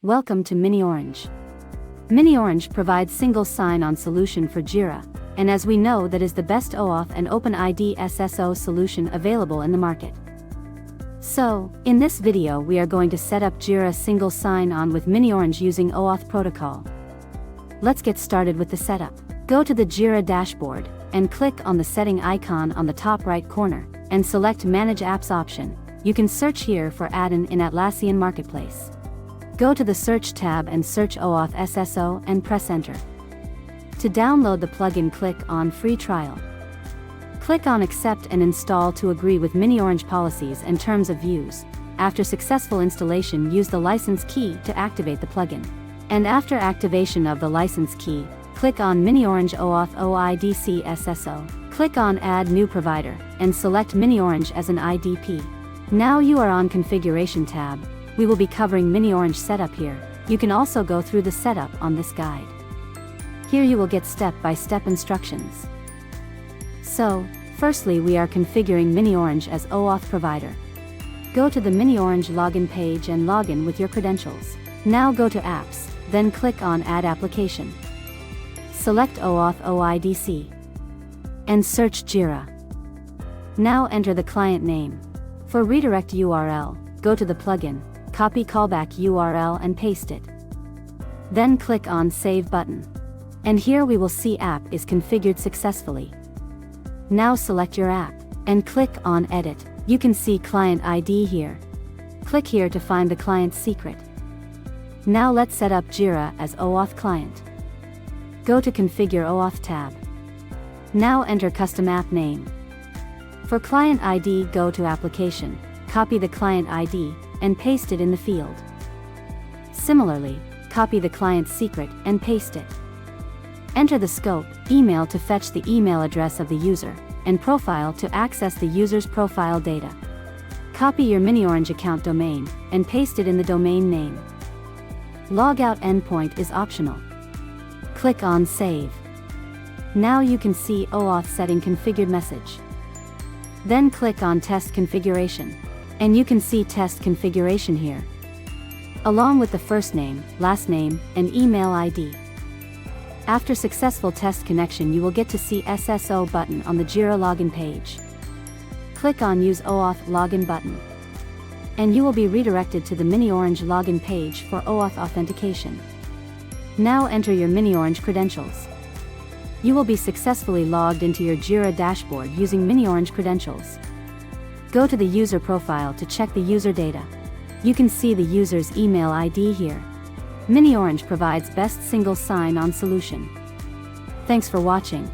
Welcome to miniOrange. miniOrange provides single sign-on solution for Jira, and as we know, that is the best OAuth and OpenID SSO solution available in the market. So, in this video we are going to set up Jira single sign-on with miniOrange using OAuth protocol. Let's get started with the setup. Go to the Jira dashboard, and click on the setting icon on the top right corner, and select Manage Apps option. You can search here for add-in in Atlassian Marketplace. Go to the Search tab and search OAuth SSO and press Enter. To download the plugin, click on Free Trial. Click on Accept and Install to agree with miniOrange policies and terms of use. After successful installation, use the license key to activate the plugin. And after activation of the license key, click on miniOrange OAuth OIDC SSO. Click on Add New Provider, and select miniOrange as an IDP. Now you are on Configuration tab. We will be covering miniOrange setup here. You can also go through the setup on this guide. Here you will get step-by-step instructions. So, firstly we are configuring miniOrange as OAuth Provider. Go to the miniOrange login page and log in with your credentials. Now go to Apps, then click on Add Application. Select OAuth OIDC. And search Jira. Now enter the client name. For redirect URL, go to the plugin, copy callback URL and paste it. Then click on Save button. And here we will see app is configured successfully. Now select your app, and click on Edit. You can see client ID here. Click here to find the client's secret. Now let's set up Jira as OAuth client. Go to Configure OAuth tab. Now enter custom app name. For client ID, go to Application, copy the client ID, and paste it in the field. Similarly, copy the client's secret and paste it. Enter the scope, email to fetch the email address of the user, and profile to access the user's profile data. Copy your miniOrange account domain, and paste it in the domain name. Logout endpoint is optional. Click on Save. Now you can see OAuth setting configured message. Then click on Test Configuration. And you can see test configuration here, along with the first name, last name, and email ID. After successful test connection, you will get to see SSO button on the Jira login page. Click on Use OAuth Login button. And you will be redirected to the miniOrange login page for OAuth authentication. Now enter your miniOrange credentials. You will be successfully logged into your Jira dashboard using miniOrange credentials. Go to the user profile to check the user data. You can see the user's email ID here. miniOrange provides best single sign-on solution. Thanks for watching.